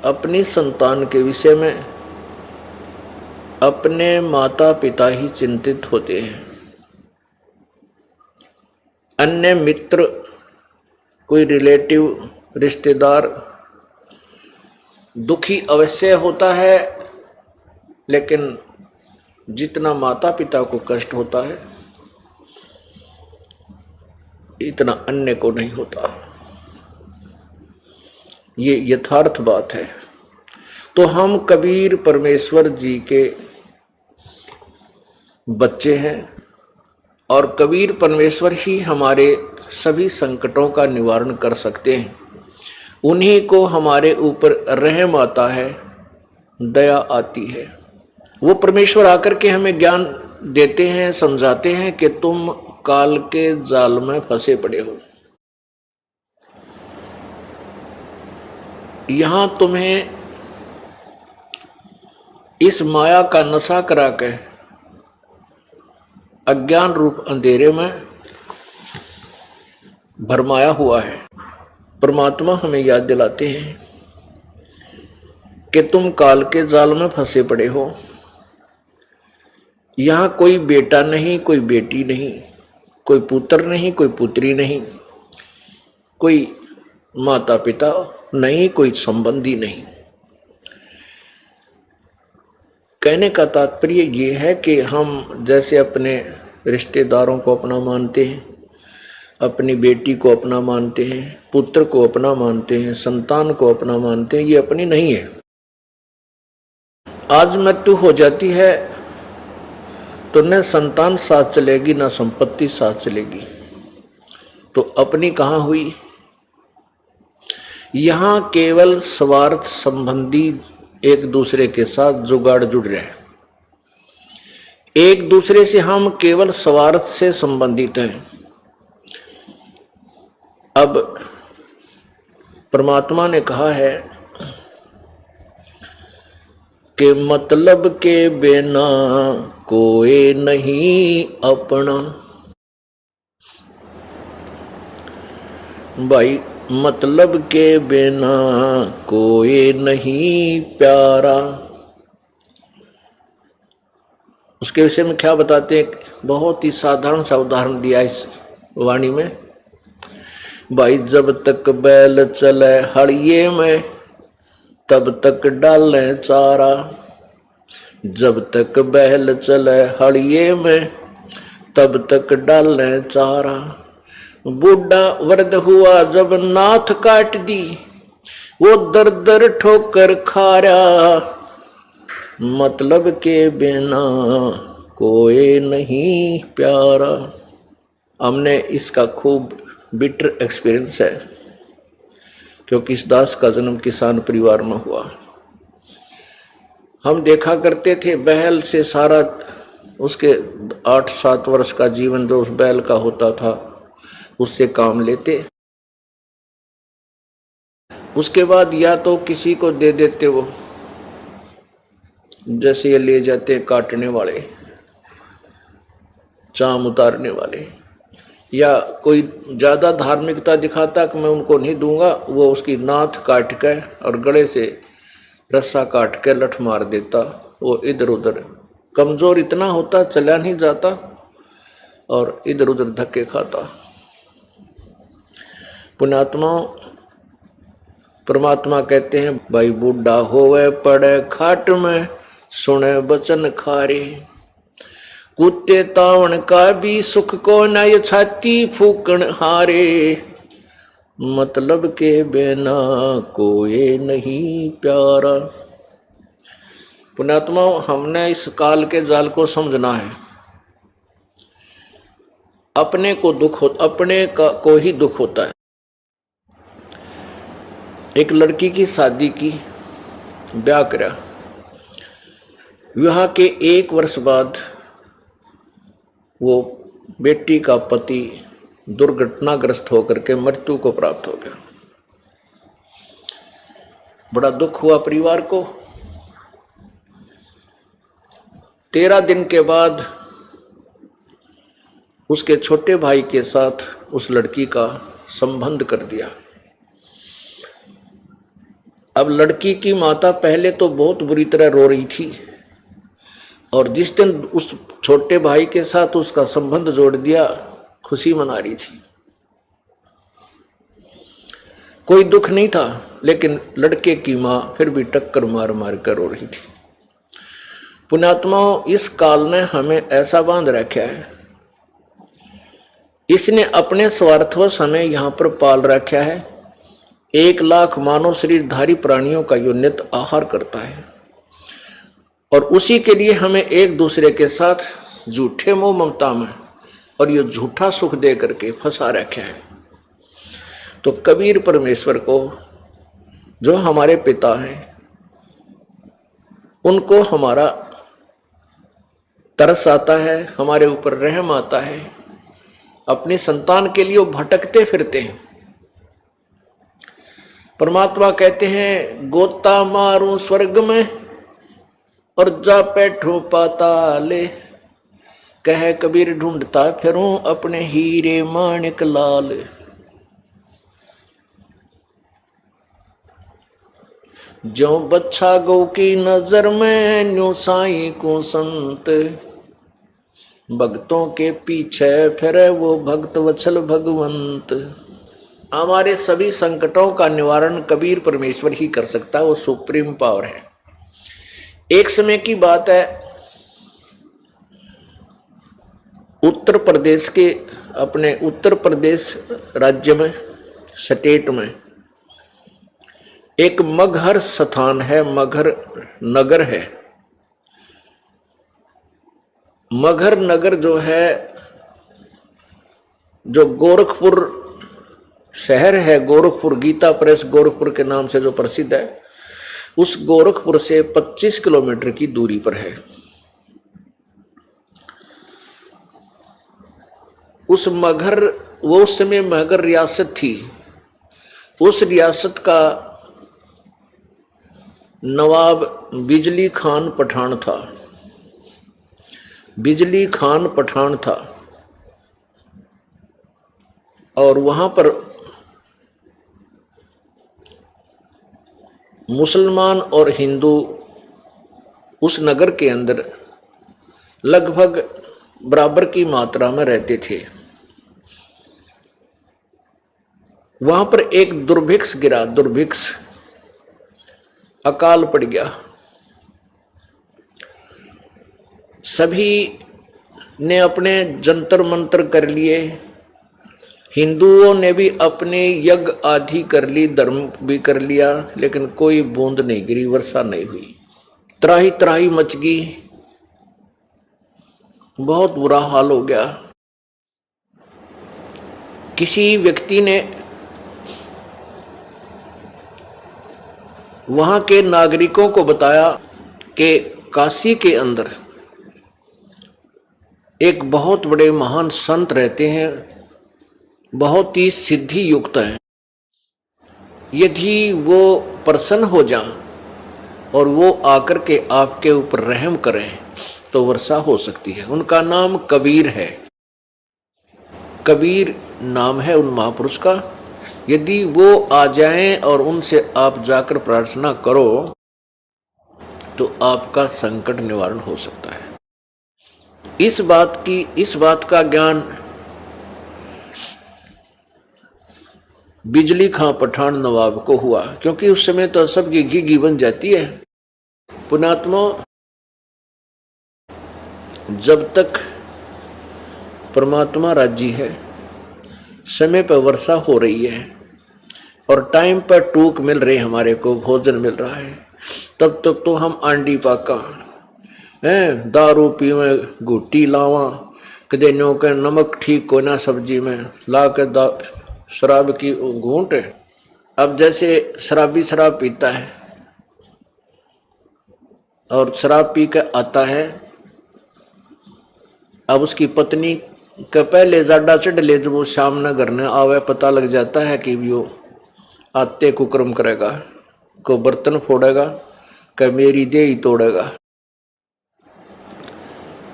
अपनी संतान के विषय में अपने माता पिता ही चिंतित होते हैं। अन्य मित्र, कोई रिलेटिव, रिश्तेदार दुखी अवश्य होता है, लेकिन जितना माता पिता को कष्ट होता है इतना अन्य को नहीं होता। ये यथार्थ बात है। तो हम कबीर परमेश्वर जी के बच्चे हैं और कबीर परमेश्वर ही हमारे सभी संकटों का निवारण कर सकते हैं। उन्हीं को हमारे ऊपर रहम आता है, दया आती है। वो परमेश्वर आकर के हमें ज्ञान देते हैं, समझाते हैं कि तुम काल के जाल में फंसे पड़े हो। यहां तुम्हें इस माया का नशा करा के अज्ञान रूप अंधेरे में भरमाया हुआ है। परमात्मा हमें याद दिलाते हैं कि तुम काल के जाल में फंसे पड़े हो। यहां कोई बेटा नहीं, कोई बेटी नहीं, कोई पुत्र नहीं, कोई पुत्री नहीं, कोई माता पिता नहीं, कोई संबंधी नहीं। कहने का तात्पर्य ये है कि हम जैसे अपने रिश्तेदारों को अपना मानते हैं, अपनी बेटी को अपना मानते हैं, पुत्र को अपना मानते हैं, संतान को अपना मानते हैं, ये अपनी नहीं है। आज मृत्यु हो जाती है तो न संतान साथ चलेगी, न संपत्ति साथ चलेगी, तो अपनी कहाँ हुई। यहां केवल स्वार्थ संबंधी एक दूसरे के साथ जुगाड़ जुड़ रहे हैं। एक दूसरे से हम केवल स्वार्थ से संबंधित हैं। अब परमात्मा ने कहा है कि मतलब के बिना कोई नहीं अपना। भाई, मतलब के बिना कोई नहीं प्यारा। उसके विषय में क्या बताते हैं, बहुत ही साधारण सा उदाहरण दिया इस वाणी में। भाई, जब तक बैल चले हड़िए में तब तक डालें चारा। जब तक बैल चले हड़िए में तब तक डालें चारा। बूढ़ा वृद्ध हुआ जब नाथ काट दी, वो दर दर ठोकर खारा। मतलब के बिना कोई नहीं प्यारा। हमने इसका खूब बिटर एक्सपीरियंस है, क्योंकि इस दास का जन्म किसान परिवार में हुआ। हम देखा करते थे बैल से सारा उसके 8-7 वर्ष का जीवन जो उस बैल का होता था, उससे काम लेते। उसके बाद या तो किसी को दे देते, वो जैसे ये ले जाते काटने वाले, चाम उतारने वाले, या कोई ज्यादा धार्मिकता दिखाता कि मैं उनको नहीं दूंगा, वो उसकी नाथ काट के और गले से रस्सा काट के लठ मार देता। वो इधर उधर कमजोर इतना होता, चला नहीं जाता और इधर उधर धक्के खाता। पुण्यात्मा परमात्मा कहते हैं, भाई बूढ़ा होवे पड़े खाट में सुने बचन खारे। कुत्ते तावण का भी सुख को न, ये छाती फूकण हारे। मतलब के बिना कोई नहीं प्यारा। पुण्यात्मा, हमने इस काल के जाल को समझना है। अपने को दुख हो, अपने का को ही दुख होता है। एक लड़की की शादी की, ब्याह करा। विवाह के 1 वर्ष बाद वो बेटी का पति दुर्घटनाग्रस्त होकर के मृत्यु को प्राप्त हो गया। बड़ा दुख हुआ परिवार को। 13 दिन के बाद उसके छोटे भाई के साथ उस लड़की का संबंध कर दिया। अब लड़की की माता पहले तो बहुत बुरी तरह रो रही थी, और जिस दिन उस छोटे भाई के साथ उसका संबंध जोड़ दिया, खुशी मना रही थी। कोई दुख नहीं था, लेकिन लड़के की मां फिर भी टक्कर मार मार कर रो रही थी। पुण्यात्माओं, इस काल ने हमें ऐसा बांध रखा है, इसने अपने स्वार्थवश हमें यहां पर पाल रखा है। 1,00,000 मानव शरीरधारी प्राणियों का यो नित आहार करता है, और उसी के लिए हमें एक दूसरे के साथ झूठे मोह ममता में और ये झूठा सुख दे करके फंसा रखा है। तो कबीर परमेश्वर को, जो हमारे पिता हैं, उनको हमारा तरस आता है, हमारे ऊपर रहम आता है। अपनी संतान के लिए वो भटकते फिरते हैं। परमात्मा कहते हैं, गोता मारूं स्वर्ग में और जा बैठूं पाताले, कह कबीर ढूंढता फिरूं अपने हीरे माणिक लाल। जो बच्चा गौ की नजर में न्यू साईं को संत, भक्तों के पीछे फिरे वो भक्त वत्सल भगवंत। हमारे सभी संकटों का निवारण कबीर परमेश्वर ही कर सकता है, वो सुप्रीम पावर है। एक समय की बात है, उत्तर प्रदेश के, अपने उत्तर प्रदेश राज्य में, स्टेट में एक मगहर स्थान है, मगहर नगर है। मगहर नगर जो है, जो गोरखपुर शहर है, गोरखपुर गीता प्रेस गोरखपुर के नाम से जो प्रसिद्ध है, उस गोरखपुर से 25 किलोमीटर की दूरी पर है। उस मगहर, वो उस समय मगहर रियासत थी। उस रियासत का नवाब बिजली खान पठान था। बिजली खान पठान था, और वहां पर मुसलमान और हिंदू उस नगर के अंदर लगभग बराबर की मात्रा में रहते थे। वहां पर एक दुर्भिक्ष गिरा, दुर्भिक्ष, अकाल पड़ गया। सभी ने अपने जंतर मंतर कर लिए, हिंदुओं ने भी अपने यज्ञ आदि कर ली, धर्म भी कर लिया, लेकिन कोई बूंद नहीं गिरी, वर्षा नहीं हुई। त्राही त्राही मच गई, बहुत बुरा हाल हो गया। किसी व्यक्ति ने वहां के नागरिकों को बताया कि काशी के अंदर एक बहुत बड़े महान संत रहते हैं, बहुत ही सिद्धि युक्त है। यदि वो प्रसन्न हो जाएं और वो आकर के आपके ऊपर रहम करें तो वर्षा हो सकती है। उनका नाम कबीर है, कबीर नाम है उन महापुरुष का। यदि वो आ जाएं और उनसे आप जाकर प्रार्थना करो तो आपका संकट निवारण हो सकता है। इस बात का ज्ञान बिजली खां पठान नवाब को हुआ, क्योंकि उस समय तो सबकी घी बन जाती है। पुण्यात्मा, जब तक परमात्मा राजी है, समय पर वर्षा हो रही है और टाइम पर टूक मिल रही, हमारे को भोजन मिल रहा है, तब तक तो हम आंडी पाका हैं, दारू पीवे, घुट्टी लावा, कदे नो के नमक ठीक को ना सब्जी में ला के शराब की घूंट। अब जैसे शराबी शराब पीता है और शराब पी के आता है, अब उसकी पत्नी के पहले जाडा चढ़ ले, जब वो शाम न घर न आवे, पता लग जाता है कि वो आते कुकर्म करेगा, को बर्तन फोड़ेगा, कि मेरी देह ही तोड़ेगा।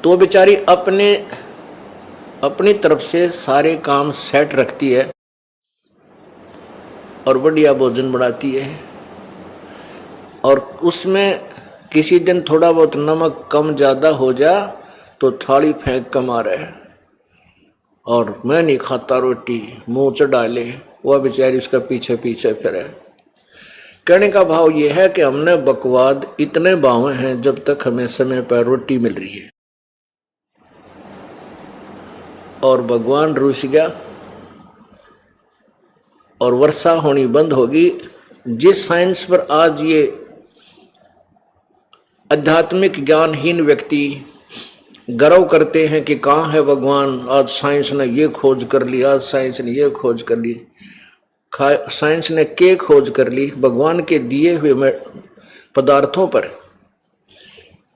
तो बेचारी अपनी तरफ से सारे काम सेट रखती है और बढ़िया भोजन बनाती है, और उसमें किसी दिन थोड़ा बहुत नमक कम ज़्यादा हो जा तो थाली फेंक कर मारे और मैं नहीं खाता रोटी, मुंह च डाले, वह बेचारी उसका पीछे पीछे फिरे। कहने का भाव यह है कि हमने बकवाद इतने बावे हैं जब तक हमें समय पर रोटी मिल रही है, और भगवान रूस गया और वर्षा होनी बंद होगी। जिस साइंस पर आज ये आध्यात्मिक ज्ञानहीन व्यक्ति गर्व करते हैं कि कहाँ है भगवान, आज साइंस ने ये खोज कर ली, आज साइंस ने ये खोज कर ली। साइंस ने क्या खोज कर ली? भगवान के दिए हुए पदार्थों पर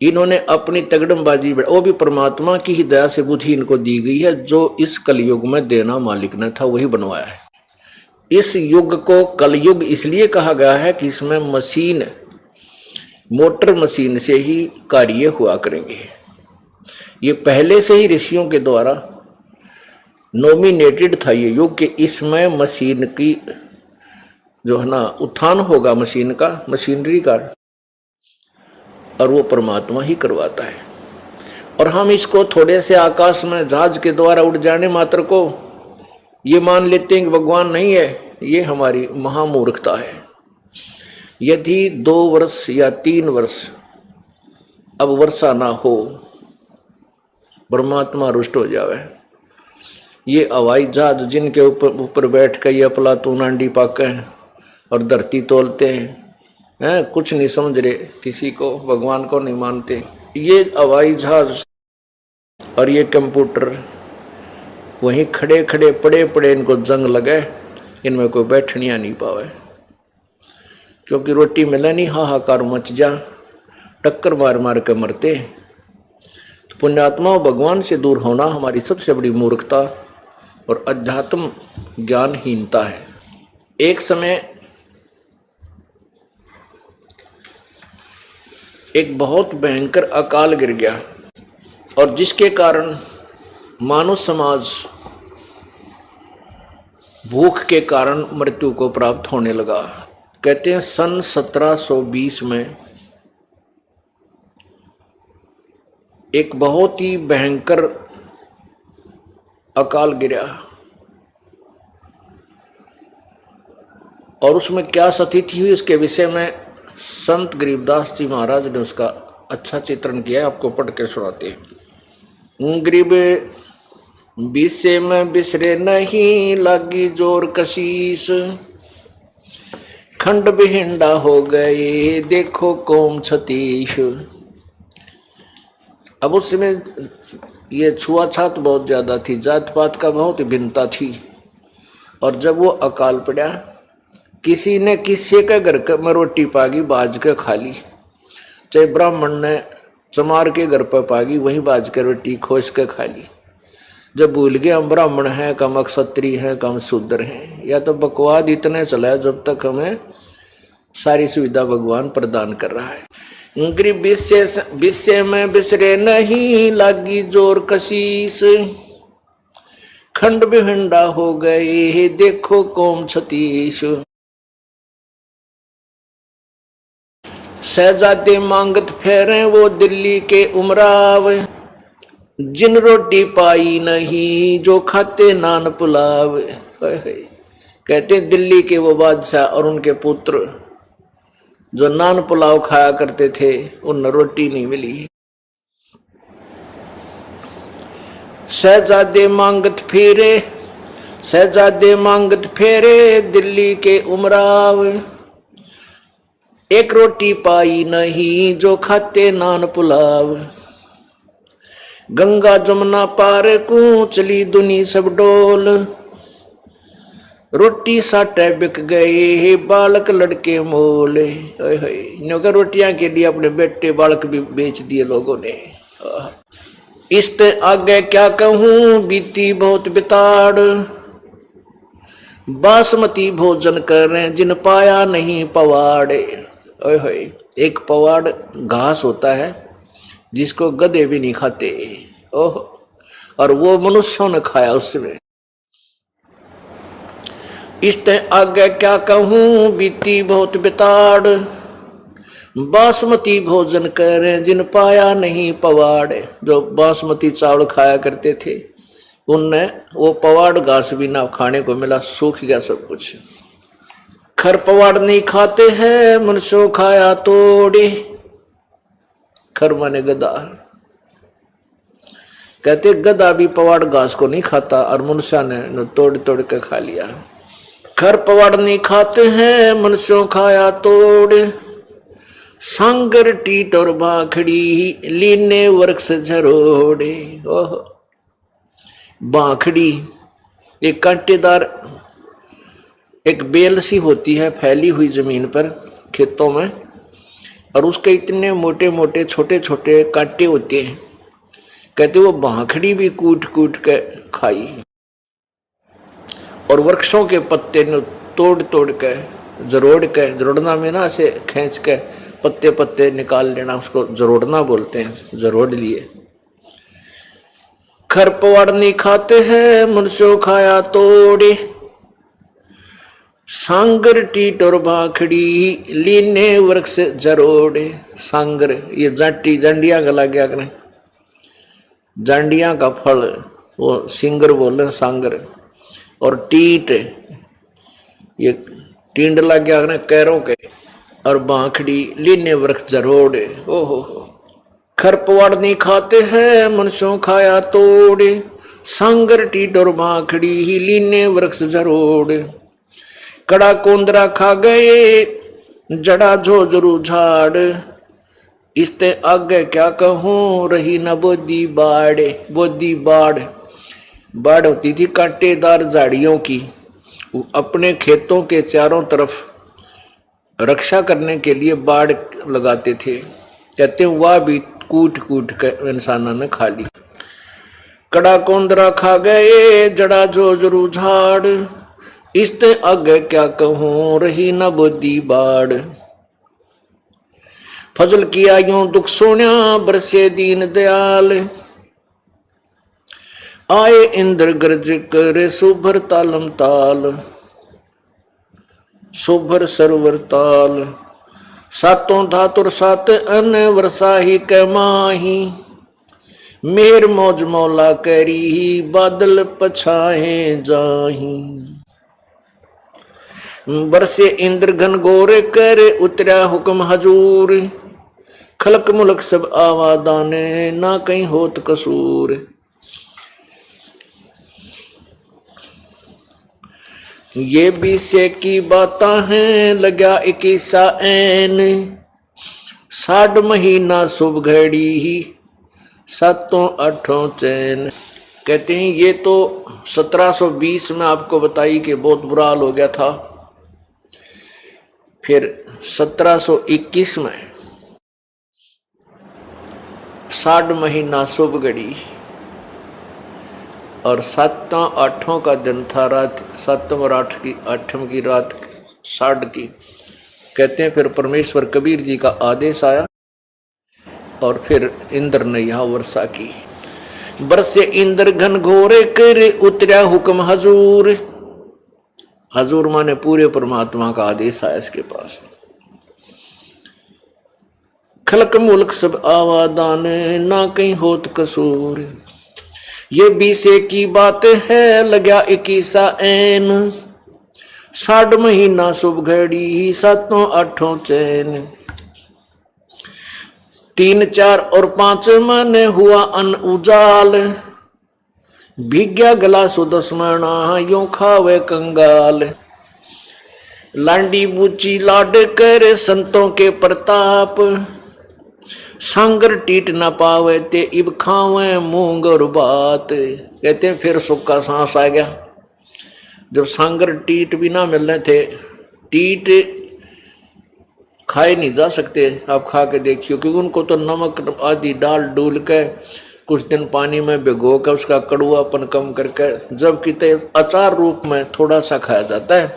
इन्होंने अपनी तगड़मबाजी, वो भी परमात्मा की ही दया से बुद्धि इनको दी गई है। जो इस कलयुग में देना मालिक ने था वही बनवाया है। इस युग को कलयुग इसलिए कहा गया है कि इसमें मशीन, मोटर मशीन से ही कार्य हुआ करेंगे। ये पहले से ही ऋषियों के द्वारा नॉमिनेटेड था ये युग कि इसमें मशीन की जो है ना उत्थान होगा, मशीन का, मशीनरी का, और वो परमात्मा ही करवाता है। और हम इसको थोड़े से आकाश में जहाज के द्वारा उड़ जाने मात्र को ये मान लेते हैं कि भगवान नहीं है। ये हमारी महामूर्खता है। यदि 2 वर्ष या 3 वर्ष अब वर्षा ना हो, परमात्मा रुष्ट हो जावे। ये हवाई जहाज जिनके ऊपर बैठ कर ये अफलातून अंडी पाके और धरती तोलते हैं, कुछ नहीं समझ रहे, किसी को, भगवान को नहीं मानते। ये हवाई जहाज और ये कंप्यूटर वहीं खड़े खड़े पड़े पड़े इनको जंग लगे, इनमें कोई बैठनिया नहीं पावे, क्योंकि रोटी मिले नहीं, हाहाकार मच जा, टक्कर मार मार के मरते। तो पुण्यात्मा भगवान से दूर होना हमारी सबसे बड़ी मूर्खता और अध्यात्म ज्ञानहीनता है। एक समय एक बहुत भयंकर अकाल गिर गया और जिसके कारण मानव समाज भूख के कारण मृत्यु को प्राप्त होने लगा। कहते हैं सन 1720 में एक बहुत ही भयंकर अकाल गिरा और उसमें क्या स्थिति हुई उसके विषय में संत गरीबदास जी महाराज ने उसका अच्छा चित्रण किया है, आपको पढ़ के सुनाते हैं। गरीब विषय में बिसरे नहीं, लागी जोर कशीस, खंड बिहिंडा हो गए, देखो कौम छतीश। अब उस समय ये छुआछात बहुत ज्यादा थी, जात पात का बहुत भिन्नता थी। और जब वो अकाल पड़ा, किसी ने किसी के घर में रोटी पागी बाज के खा ली, चाहे ब्राह्मण ने चमार के घर पर पागी वहीं बाज के रोटी खोस के खा ली। जब भूल गए हम ब्राह्मण हैं, कम क्षत्रिय हैं, कम शूद्र हैं। या तो बकवाद इतने चला है जब तक हमें सारी सुविधा भगवान प्रदान कर रहा है। गरीब विषय में बिसरे नहीं, लागी जोर कशीस, खंड बिहंडा हो गए, देखो कौम छतीश। शहजादे मांगत फेरे वो दिल्ली के उमराव, जिन रोटी पाई नहीं जो खाते नान पुलाव। कहते दिल्ली के वो बादशाह और उनके पुत्र जो नान पुलाव खाया करते थे, उन रोटी नहीं मिली। शहजादे मांगत फेरे दिल्ली के उमराव, एक रोटी पाई नहीं जो खाते नान पुलाव। गंगा जमुना पार को चली दुनी सब डोल, रोटी साटे बिक गए बालक लड़के मोल। नौकर रोटियां के लिए अपने बेटे बालक भी बेच दिए लोगों ने। इसते आगे क्या कहूं, बीती बहुत बिताड़, बासमती भोजन करें जिन पाया नहीं पवाड़े। एक पवाड़ घास होता है जिसको गधे भी नहीं खाते, ओह, और वो मनुष्यों ने खाया उसमें। इसते आगे क्या कहूं, बीती बहुत बिताड़, बासमती भोजन करें जिन पाया नहीं पवाड़। जो बासमती चावल खाया करते थे उनने वो पवाड़ घास भी ना खाने को मिला, सूख गया सब कुछ। खर पवाड़ नहीं खाते हैं मनुष्यों खाया तोड़े। खर माने गधा, कहते गधा भी पवाड़ घास को नहीं खाता और मनुष्य ने तोड़ तोड़ के खा लिया। खर पवाड़ नहीं खाते हैं मनुष्यों खाया तोड़। सांगर टीट और बाखड़ी लीने वृक्ष झरोड़े। ओह, बाखड़ी एक कांटेदार एक बेल सी होती है फैली हुई जमीन पर खेतों में, और उसके इतने मोटे मोटे छोटे छोटे कांटे होते हैं। कहते वो बाखड़ी भी कूट कूट के खाई। और वृक्षों के पत्ते ने तोड़ तोड़ के जरोड़ के, जरोड़ना में ना ऐसे खींच के पत्ते पत्ते निकाल लेना, उसको जरोड़ना बोलते हैं, जरोड़ लिए। खर पवाड़ नहीं खाते हैं मनुष्यों खाया तोड़े। सांगर टीट और भाखड़ी लीने वृक्ष जरोड़े। सांगर ये जाटी जांडिया का लग गया करें, जांडिया का फल वो सिंगर बोले सांगर। और टीट ये टींड लग गया करें कैरों के। और बाखड़ी लीने वृक्ष जरोड़े। ओहो, खर पवाड़ नहीं खाते हैं मनुष्यों खाया तोड़े। सांगर टीट और बाखड़ी ही लीने वृक्ष जरोड़े। कड़ा कोंदरा खा गए जड़ा झोझरू झाड़। इसते आगे क्या कहूं रही न बोदी बाड़े। बोदी बाड़, बाड़ होती थी कांटेदार झाड़ियों की, अपने खेतों के चारों तरफ रक्षा करने के लिए बाड़ लगाते थे। कहते हैं वह भी कूट कूट कर इंसानों ने खा ली। कड़ा कोंदरा खा गए जड़ा झोझरू झाड़। इसते आगे क्या कहूं रही न बोदी बाड़। फजल किया यूं दुख सोन्या बरसे दीन दयाल। आए इंद्र गर्ज करे सुभर तालम ताल। सुभर सरवर ताल। सातों धातुर सात अन वर्षा ही के माही। मेर मौज मौला करी ही बादल पछाए जाही। बरसे इंद्र घन गोरे करे उतरा हुक्म हजूर। खलक मुलक सब आवादाने ना कहीं होत कसूर। ये बीसे की बातां हैं लग्या 21 ऐन। 60 महीना शुभ घड़ी ही 7-8 चैन। कहते हैं ये तो 1720 में आपको बताई कि बहुत बुरा हाल हो गया था। फिर 1721 में 60 महीना शुभ घड़ी और 7-8 का दिन था, रात 7 और 8 की रात 60 की। कहते हैं फिर परमेश्वर कबीर जी का आदेश आया और फिर इंद्र ने यहाँ वर्षा की। बरसे इंद्र घन घोरे कर उतरा हुक्म हजूर। हजूर माने पूरे परमात्मा का आदेश आया इसके पास। खलक मुल्क सब आवादान ना कहीं होत कसूर। ये बीसे की बात है लग्या 21 ऐन। 60 महीना शुभ घड़ी 7-8 चैन। 3, 4 और 5 मन हुआ अन उजाल। भीग्या गला सुदस्मना यूं खावे कंगाल। लांडी बूची लाड कर संतों के प्रताप। सांगर टीट न पावे ते इब खावे मूंग और बात। कहते हैं फिर सुक्का सांस आ गया जब सांगर टीट भी ना मिलने थे। टीट खाए नहीं जा सकते, आप खा के देखियो, क्योंकि उनको तो नमक आदि डाल डूल के कुछ दिन पानी में भिगो कर उसका कड़ुआपन कम करके जब कितने अचार रूप में थोड़ा सा खाया जाता है,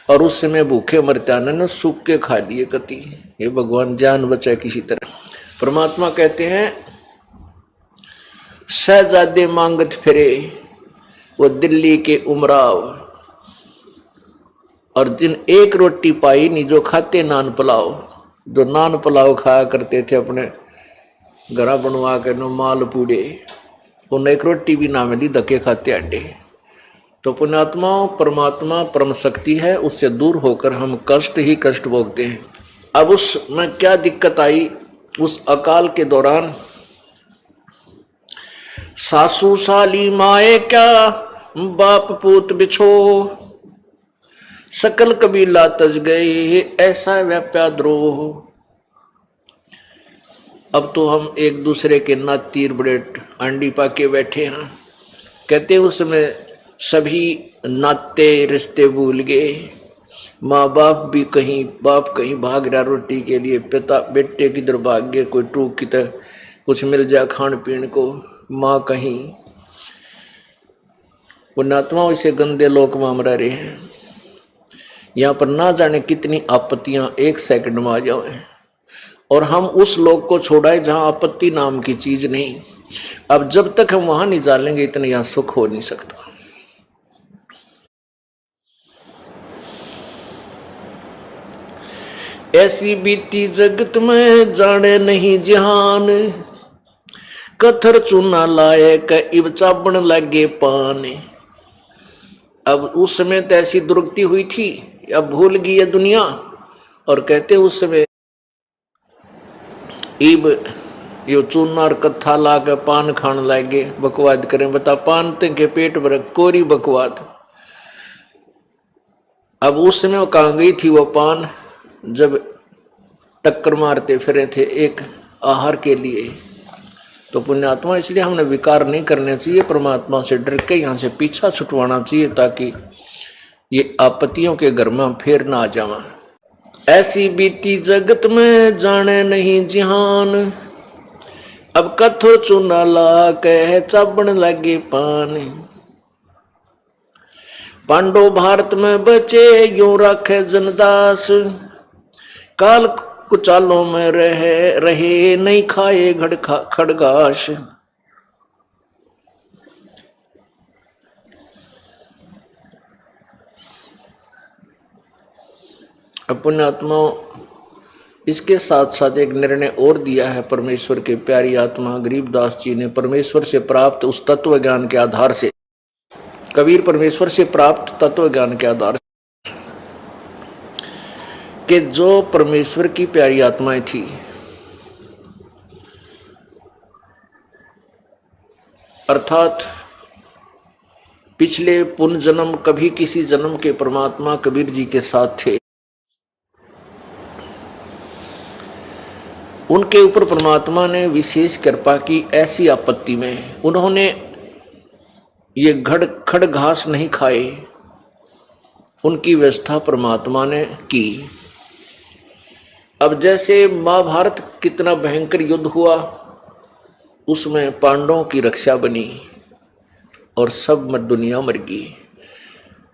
और उस समय भूखे मरत्याने ने सूख के खा लिए कति। ये भगवान जान बचाए किसी तरह। परमात्मा कहते हैं शहजादे मांगत फिरे वो दिल्ली के उमराव। और जिन एक रोटी पाई नहीं जो खाते नान पुलाव। जो नान पुलाव खाया करते थे अपने घरा बनवा के नो माल पूड़े, उन्हें एक रोटी भी ना मिली, धक्के खाते अड्डे। तो पुण्यात्माओं, परमात्मा परम शक्ति है, उससे दूर होकर हम कष्ट ही कष्ट भोगते हैं। अब उसमें क्या दिक्कत आई, उस अकाल के दौरान सासू साली माए क्या बाप पूत बिछो, सकल कबीला तज गए ऐसा व्याप्या द्रोह। अब तो हम एक दूसरे के नातीर बड़े अंडी पाके बैठे हैं। कहते उसमें सभी नाते रिश्ते भूल गए, माँ बाप भी कहीं, बाप कहीं भाग रहा रोटी के लिए, पिता बेटे किधर भाग गए, कोई टूक की तरह कुछ मिल जाए खान पीन को, माँ कहीं। पुण्यात्मा इसे गंदे लोक में रह रहे हैं। यहाँ पर ना जाने कितनी आपत्तियां एक सेकंड में आ जाए, और हम उस लोक को छोड़ाए जहां आपत्ति नाम की चीज नहीं। अब जब तक हम वहां नहीं जानेंगे इतना यहां सुख हो नहीं सकता। ऐसी बीती जगत में जाने नहीं जहान, कथर चूना लाए क इब चाबण लगे पान। अब उस समय तो ऐसी दुर्गति हुई थी, अब भूल गई है दुनिया, और कहते उस समय इब यो चूनार कथा ला के पान खान लागे, बकवाद करें। बता पान के पेट भर कोरी बकवाद। अब उस समय वो कहाँ गई थी वो पान, जब टक्कर मारते फिरे थे एक आहार के लिए। तो पुण्यात्मा, इसलिए हमने विकार नहीं करने चाहिए, परमात्मा से डर के यहाँ से पीछा छुटवाना चाहिए, ताकि ये आपत्तियों के घर में फिर ना आ जावा। ऐसी बीती जगत में जाने नहीं जिहान, अब कथो चूना ला कह चाबण लगे पान। पांडव भारत में बचे यूं रखे जनदास, काल कुचालों में रहे नहीं खाए खड़गाश। अपने आत्माओं, इसके साथ साथ एक निर्णय और दिया है परमेश्वर के प्यारी आत्मा गरीबदास जी ने, परमेश्वर से प्राप्त उस तत्व ज्ञान के आधार से। कबीर परमेश्वर से प्राप्त तत्व ज्ञान के आधार से कि जो परमेश्वर की प्यारी आत्माएं थी, अर्थात पिछले पुण्य जन्म कभी किसी जन्म के परमात्मा कबीर जी के साथ थे, उनके ऊपर परमात्मा ने विशेष कृपा की। ऐसी आपत्ति में उन्होंने ये खड़ घास नहीं खाए, उनकी व्यवस्था परमात्मा ने की। अब जैसे महाभारत कितना भयंकर युद्ध हुआ, उसमें पांडवों की रक्षा बनी और सब दुनिया मर गई।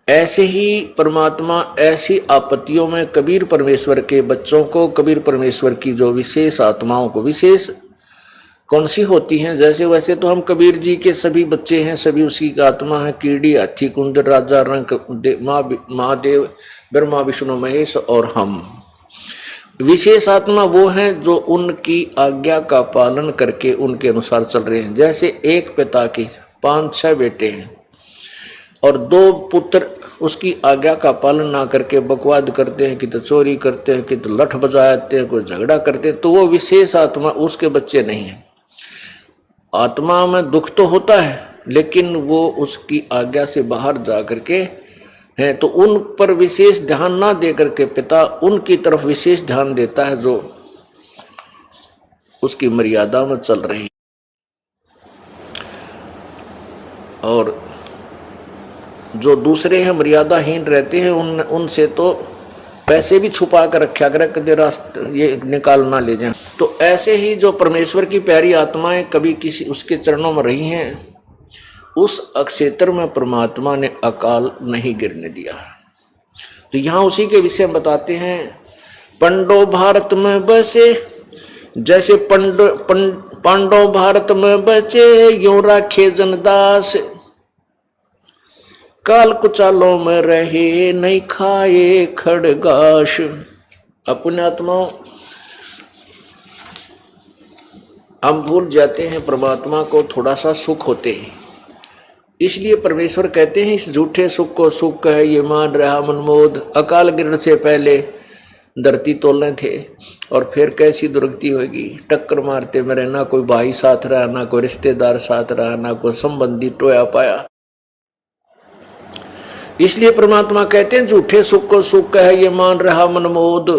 ऐसे ही परमात्मा ऐसी आपत्तियों में कबीर परमेश्वर के बच्चों को, कबीर परमेश्वर की जो विशेष आत्माओं को, विशेष कौन सी होती हैं, जैसे वैसे तो हम कबीर जी के सभी बच्चे हैं, सभी उसी आत्मा है। कीड़ी, हाथी, कुंदर, राजा, रंग, महादेव, ब्रह्मा, विष्णु, महेश और हम। विशेष आत्मा वो हैं जो उनकी आज्ञा का पालन करके उनके अनुसार चल रहे हैं। जैसे एक पिता के 5-6 बेटे हैं और 2 पुत्र उसकी आज्ञा का पालन ना करके बकवाद करते हैं, कि तो चोरी करते हैं, कि तो लठ बजाते हैं, कोई झगड़ा करते हैं, तो वो विशेष आत्मा उसके बच्चे नहीं है। आत्मा में दुख तो होता है, लेकिन वो उसकी आज्ञा से बाहर जा करके हैं, तो उन पर विशेष ध्यान ना दे करके पिता उनकी तरफ विशेष ध्यान देता है जो उसकी मर्यादा में चल रही। और जो दूसरे हैं मर्यादाहीन रहते हैं, उनसे तो पैसे भी छुपा कर रखा कर, कदे रास्ते ये निकाल ना ले जाएं। तो ऐसे ही जो परमेश्वर की प्यारी आत्माएं कभी किसी उसके चरणों में रही हैं, उस अक्षेत्र में परमात्मा ने अकाल नहीं गिरने दिया। तो यहाँ उसी के विषय में बताते हैं। पंडो भारत में बसे, जैसे पांडव भारत में बचे यूं राखे जनदास, काल कुचालों में रहे नहीं खाए खड़गाश। अपने आत्माओं, हम भूल जाते हैं परमात्मा को थोड़ा सा सुख होते हैं, इसलिए परमेश्वर कहते हैं इस झूठे सुख को सुख है ये मान रहा मनमोद। अकाल गिरने से पहले धरती तोलने थे और फिर कैसी दुर्गति होगी, टक्कर मारते मेरे, ना कोई भाई साथ रहा, ना कोई रिश्तेदार साथ रहा, ना कोई संबंधी टोया पाया। इसलिए परमात्मा कहते हैं झूठे सुख को सुख है ये मान रहा मनमोद।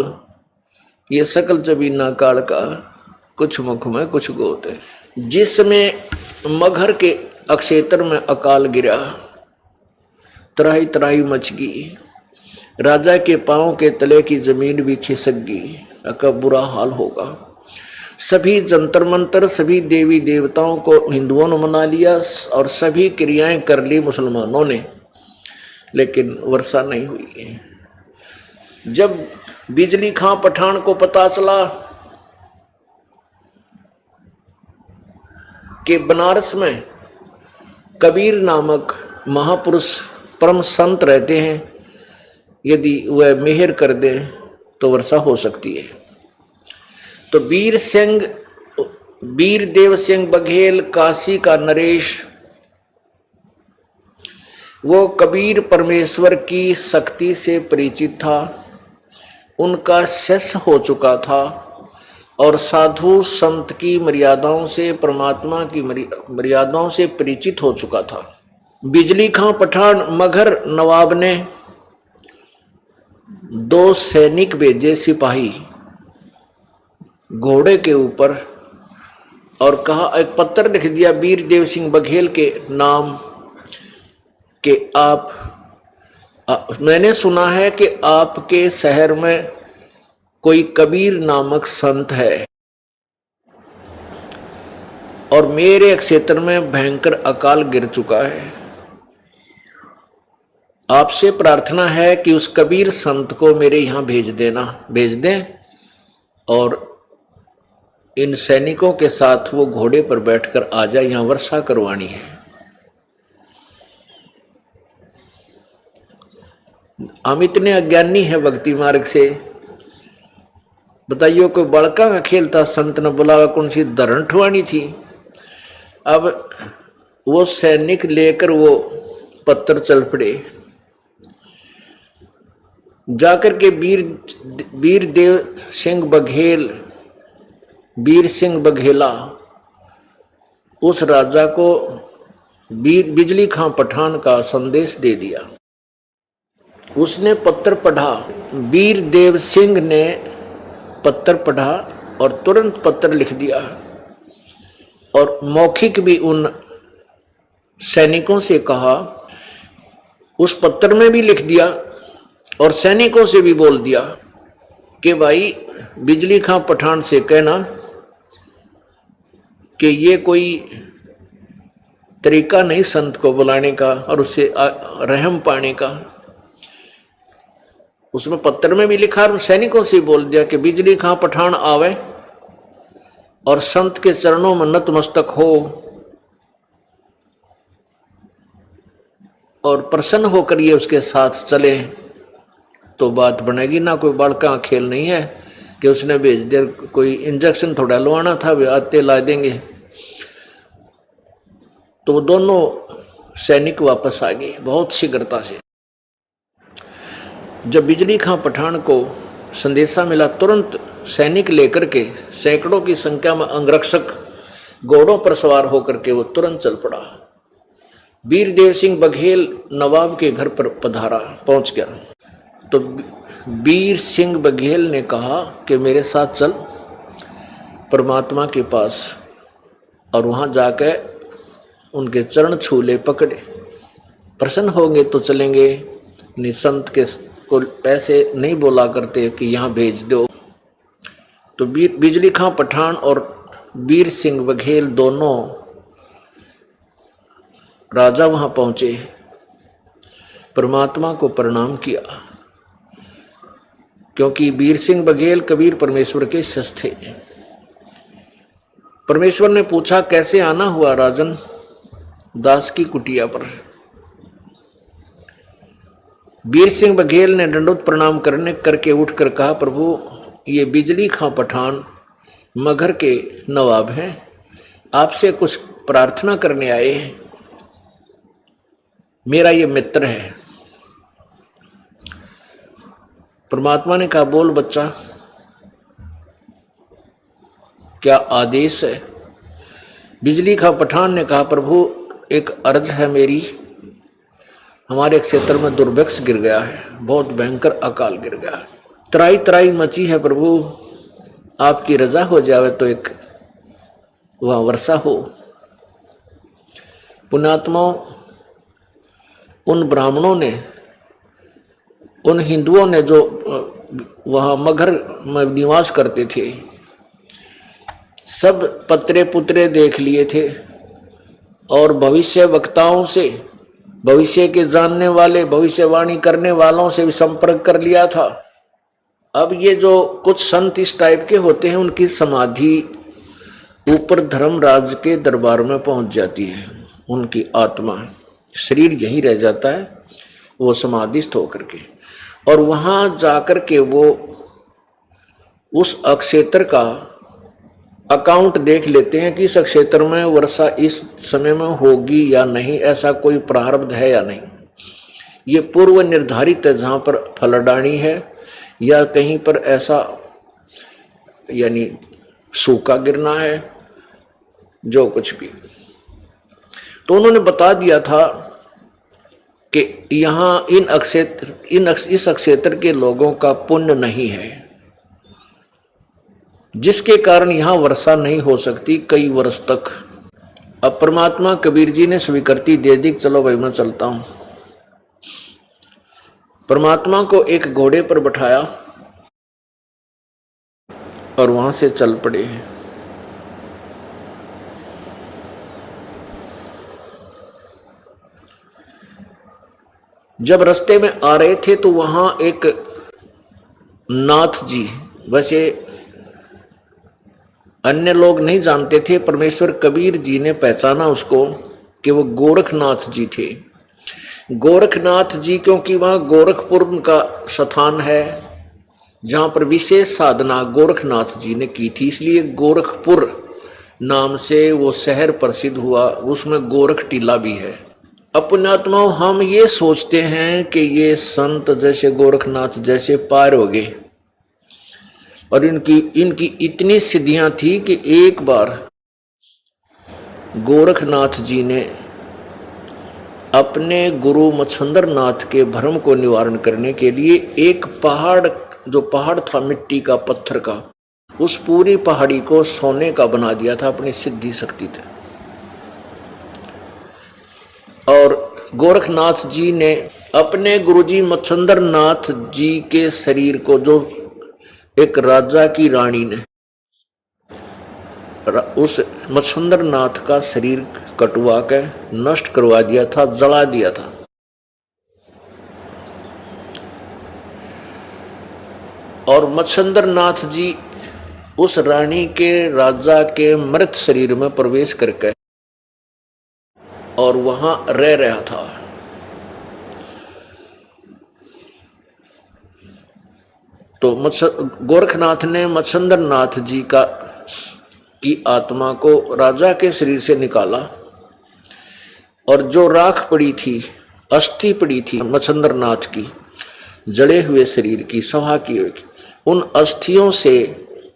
ये सकल जबीना काल का कुछ मुख में कुछ गोत है। जिसमें मगहर के अक्षेत्र में अकाल गिरा, त्राही त्राही मच गई, राजा के पांव के तले की जमीन भी खिसक गई, का बुरा हाल होगा। सभी जंतर मंतर सभी देवी देवताओं को हिंदुओं ने मना लिया और सभी क्रियाएं कर ली मुसलमानों ने, लेकिन वर्षा नहीं हुई। जब बिजली खां पठान को पता चला कि बनारस में कबीर नामक महापुरुष परम संत रहते हैं, यदि वह मेहर कर दें तो वर्षा हो सकती है, तो वीर देव सिंह बघेल काशी का नरेश, वो कबीर परमेश्वर की शक्ति से परिचित था, उनका शिष्य हो चुका था और साधु संत की मर्यादाओं से, परमात्मा की मर्यादाओं से परिचित हो चुका था। बिजली खां पठान मगहर नवाब ने 2 सैनिक भेजे सिपाही घोड़े के ऊपर और कहा, एक पत्र लिख दिया वीर देव सिंह बघेल के नाम कि मैंने सुना है कि आपके शहर में कोई कबीर नामक संत है और मेरे क्षेत्र में भयंकर अकाल गिर चुका है। आपसे प्रार्थना है कि उस कबीर संत को मेरे यहां भेज दें और इन सैनिकों के साथ वो घोड़े पर बैठकर आ जाए, यहां वर्षा करवानी है। हम इतने अज्ञानी हैं भक्ति मार्ग से, बताइए कोई बड़का का खेल था, संत ने बुलावा, कौन सी धरण ठुआनी थी। अब वो सैनिक लेकर वो पत्थर चल पड़े, जाकर के वीर देव सिंह बघेल, वीर सिंह बघेला उस राजा को बिजली खां पठान का संदेश दे दिया। उसने पत्र पढ़ा, वीर देव सिंह ने पत्र पढ़ा और तुरंत पत्र लिख दिया और मौखिक भी उन सैनिकों से कहा, उस पत्र में भी लिख दिया और सैनिकों से भी बोल दिया कि भाई बिजली खां पठान से कहना कि ये कोई तरीका नहीं संत को बुलाने का और उससे रहम पाने का। उसमें पत्र में भी लिखा और सैनिकों से बोल दिया कि बिजली खां पठान आवे और संत के चरणों में नतमस्तक हो और प्रसन्न होकर ये उसके साथ चले तो बात बनेगी। ना कोई बड़का खेल नहीं है कि उसने भेज दिया, कोई इंजेक्शन थोड़ा लवाना था, वे आते ला देंगे। तो वो दोनों सैनिक वापस आ गए बहुत शीघ्रता से। जब बिजली खां पठान को संदेशा मिला, तुरंत सैनिक लेकर के सैकड़ों की संख्या में अंगरक्षक घोड़ों पर सवार होकर के वो तुरंत चल पड़ा। वीर देव सिंह बघेल नवाब के घर पर पहुंच गया। तो वीर सिंह बघेल ने कहा कि मेरे साथ चल परमात्मा के पास, और वहां जाकर उनके चरण छू ले, पकड़े, प्रसन्न होंगे तो चलेंगे, निसंत के को ऐसे नहीं बोला करते कि यहाँ भेज दो। तो बिजली खां पठान और वीर सिंह बघेल दोनों राजा वहां पहुंचे, परमात्मा को प्रणाम किया, क्योंकि वीर सिंह बघेल कबीर परमेश्वर के शिष्य थे। परमेश्वर ने पूछा कैसे आना हुआ राजन? दास की कुटिया पर। वीर सिंह बघेल ने दंडोत प्रणाम करके उठकर कहा, प्रभु ये बिजली खां पठान मगहर के नवाब हैं, आपसे कुछ प्रार्थना करने आए हैं, मेरा ये मित्र है। परमात्मा ने कहा, बोल बच्चा, क्या आदेश है? बिजली का पठान ने कहा, प्रभु एक अर्ज है मेरी, हमारे क्षेत्र में दुर्भिक्ष गिर गया है, बहुत भयंकर अकाल गिर गया है, त्राई त्राई मची है प्रभु, आपकी रजा हो जावे तो एक वहाँ वर्षा हो। पुण्यात्माओं, उन ब्राह्मणों ने, उन हिंदुओं ने जो वहाँ मगहर में निवास करते थे, सब पत्रे पुत्रे देख लिए थे और भविष्य वक्ताओं से, भविष्य के जानने वाले, भविष्यवाणी करने वालों से भी संपर्क कर लिया था। अब ये जो कुछ संत इस टाइप के होते हैं, उनकी समाधि ऊपर धर्मराज के दरबार में पहुंच जाती है, उनकी आत्मा, शरीर यहीं रह जाता है, वो समाधिस्थ होकर के, और वहां जाकर के वो उस अक्षेत्र का अकाउंट देख लेते हैं कि इस क्षेत्र में वर्षा इस समय में होगी या नहीं, ऐसा कोई प्रारब्ध है या नहीं। ये पूर्व निर्धारित है, जहाँ पर फलडाणी है या कहीं पर ऐसा यानी सूखा गिरना है, जो कुछ भी। तो उन्होंने बता दिया था कि यहाँ इस अक्षेत्र के लोगों का पुण्य नहीं है, जिसके कारण यहां वर्षा नहीं हो सकती कई वर्ष तक। अब परमात्मा कबीर जी ने स्वीकृति दे दी, चलो भाई मैं चलता हूं। परमात्मा को एक घोड़े पर बैठाया और वहां से चल पड़े। जब रास्ते में आ रहे थे तो वहां एक नाथ जी, वैसे अन्य लोग नहीं जानते थे, परमेश्वर कबीर जी ने पहचाना उसको कि वो गोरखनाथ जी थे। गोरखनाथ जी क्योंकि वहाँ गोरखपुर का स्थान है जहाँ पर विशेष साधना गोरखनाथ जी ने की थी, इसलिए गोरखपुर नाम से वो शहर प्रसिद्ध हुआ। उसमें गोरख टीला भी है। पुण्यात्माओं, हम ये सोचते हैं कि ये संत जैसे गोरखनाथ जैसे पार हो गए, और इनकी इतनी सिद्धियां थी कि एक बार गोरखनाथ जी ने अपने गुरु मच्छंदर नाथ के भ्रम को निवारण करने के लिए एक पहाड़, जो पहाड़ था मिट्टी का, पत्थर का, उस पूरी पहाड़ी को सोने का बना दिया था अपनी सिद्धि शक्ति थे। और गोरखनाथ जी ने अपने गुरुजी मच्छंदर नाथ जी के शरीर को, जो एक राजा की रानी ने उस मच्छंदर नाथ का शरीर कटवा के नष्ट करवा दिया था, जला दिया था। और मच्छंदर नाथ जी उस रानी के, राजा के मृत शरीर में प्रवेश करके और वहां रह रहा था। तो गोरखनाथ ने मच्छंदर नाथ जी की आत्मा को राजा के शरीर से निकाला, और जो राख पड़ी थी, अस्थि पड़ी थी मच्छंदर नाथ की, जड़े हुए शरीर की, सभा की हुई, उन अस्थियों से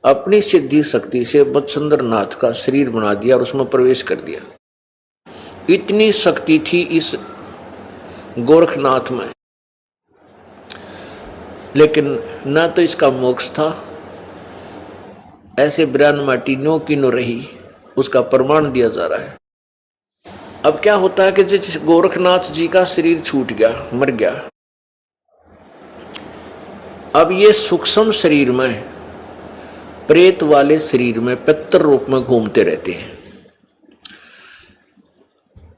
अपनी सिद्धि शक्ति से मच्छंदर नाथ का शरीर बना दिया और उसमें प्रवेश कर दिया। इतनी शक्ति थी इस गोरखनाथ में, लेकिन न तो इसका मोक्ष था, ऐसे ब्रान माटी नो की नो रही, उसका प्रमाण दिया जा रहा है। अब क्या होता है कि जिस गोरखनाथ जी का शरीर छूट गया, मर गया, अब ये सूक्ष्म शरीर में, प्रेत वाले शरीर में पितर रूप में घूमते रहते हैं।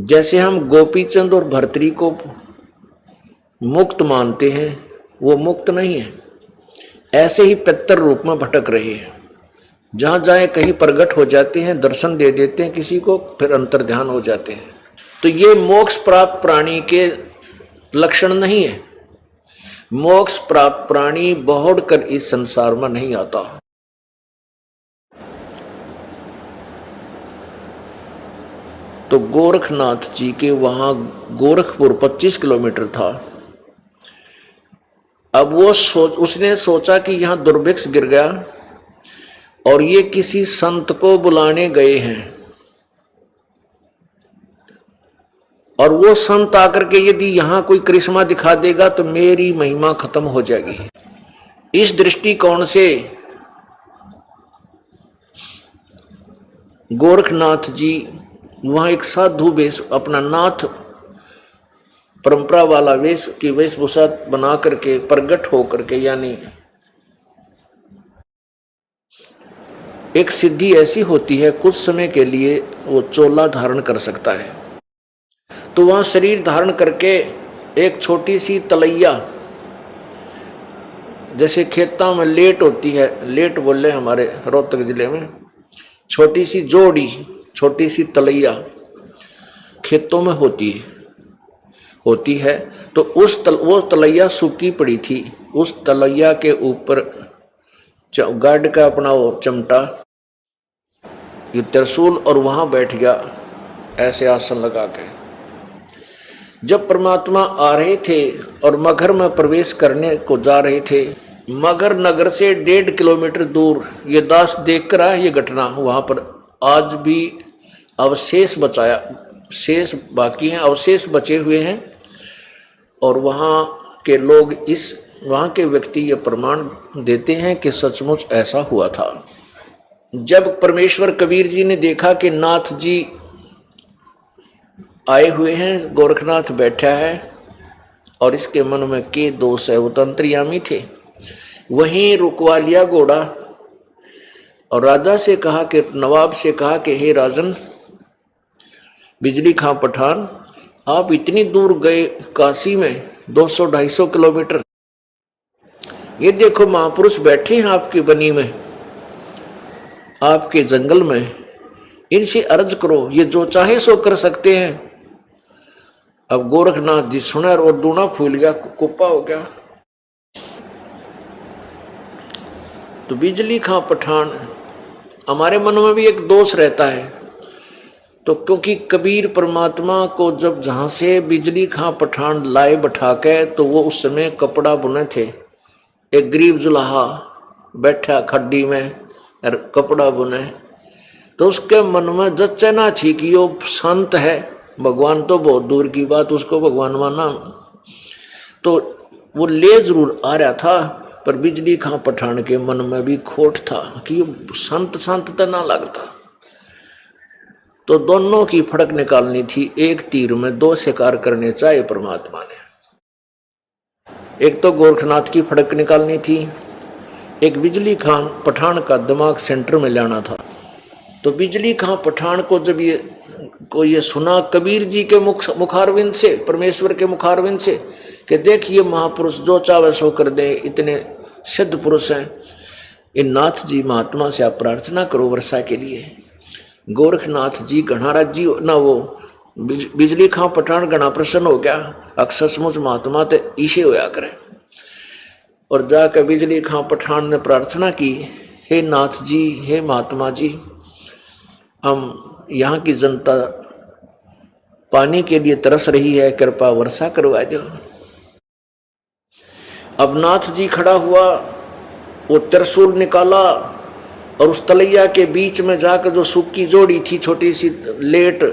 जैसे हम गोपीचंद और भर्तरी को मुक्त मानते हैं, वो मुक्त नहीं है, ऐसे ही पितर रूप में भटक रहे हैं। जहां जाए कहीं प्रकट हो जाते हैं, दर्शन दे देते हैं किसी को, फिर अंतर्ध्यान हो जाते हैं। तो ये मोक्ष प्राप्त प्राणी के लक्षण नहीं है। मोक्ष प्राप्त प्राणी बहुड़ कर इस संसार में नहीं आता। तो गोरखनाथ जी के वहां गोरखपुर 25 किलोमीटर था। अब वो उसने सोचा कि यहां दुर्भिक्ष गिर गया और ये किसी संत को बुलाने गए हैं, और वो संत आकर के यदि यहां कोई करिश्मा दिखा देगा तो मेरी महिमा खत्म हो जाएगी। इस दृष्टिकोण से गोरखनाथ जी वहां एक साधु वेश, अपना नाथ परंपरा वाला वेश की वेशभूषा बना करके प्रकट होकर के, यानी एक सिद्धि ऐसी होती है कुछ समय के लिए वो चोला धारण कर सकता है, तो वहां शरीर धारण करके एक छोटी सी तलैया, जैसे खेतों में लेट होती है, लेट बोले हमारे रोहतक जिले में, छोटी सी जोड़ी, छोटी सी तलैया खेतों में होती है तो वो तलैया सूखी पड़ी थी। उस तलैया के ऊपर गार्ड का अपना वो चिमटा, ये त्रिशूल, और वहां बैठ गया ऐसे आसन लगा के। जब परमात्मा आ रहे थे और मगहर में प्रवेश करने को जा रहे थे, मगहर नगर से 1.5 किलोमीटर दूर ये दास देख कर आया ये घटना। वहां पर आज भी अवशेष बचाया, शेष बाकी हैं, अवशेष बचे हुए हैं, और वहाँ के लोग, वहाँ के व्यक्ति ये प्रमाण देते हैं कि सचमुच ऐसा हुआ था। जब परमेश्वर कबीर जी ने देखा कि नाथ जी आए हुए हैं, गोरखनाथ बैठा है और इसके मन में के दोष है, वो तो अंतर्यामी थे, वहीं रुकवा लिया घोड़ा और राजा से कहा कि, नवाब से कहा कि हे राजन बिजली खां पठान, आप इतनी दूर गए काशी में 200-250 किलोमीटर, ये देखो महापुरुष बैठे हैं आपकी बनी में, आपके जंगल में, इनसे अर्ज करो, ये जो चाहे सो कर सकते हैं। अब गोरखनाथ जी सुना और दूना फूल गया, कुप्पा हो गया। तो बिजली खां पठान, हमारे मन में भी एक दोष रहता है, तो क्योंकि कबीर परमात्मा को जब जहां से बिजली खां पठान लाए बैठा के, तो वो उस समय कपड़ा बुने थे, एक गरीब जुलाहा बैठा खड्डी में और कपड़ा बुने, तो उसके मन में जचना थी कि यो संत है, भगवान तो बहुत दूर की बात, उसको भगवान माना, तो वो ले जरूर आ रहा था, पर बिजली खां पठान के मन में भी खोट था कि संत संत तो ना लगता। तो दोनों की फड़क निकालनी थी, एक तीर में 2 शिकार करने चाहे परमात्मा ने। एक तो गोरखनाथ की फड़क निकालनी थी, एक बिजली खां पठान का दिमाग सेंटर में लाना था। तो बिजली खां पठान को जब ये सुना कबीर जी के मुखारविंद से, परमेश्वर के मुखारविंद से, कि देखिए महापुरुष जो चाहे सो कर दे, इतने सिद्ध पुरुष हैं, इन नाथ जी महात्मा से आप प्रार्थना करो वर्षा के लिए। गोरखनाथ जी घना राजी ना, वो बिजली खां पठान घना प्रसन्न हो गया, अक्सर सचमुच महात्मा तो ईशे होया करे, और जाकर बिजली खां पठान ने प्रार्थना की, हे नाथ जी, हे महात्मा जी, हम यहाँ की जनता पानी के लिए तरस रही है, कृपा वर्षा करवा दो। अब नाथ जी खड़ा हुआ, वो त्रिशूल निकाला और उस तलैया के बीच में जाकर, जो सूखी जोड़ी थी छोटी सी लेट,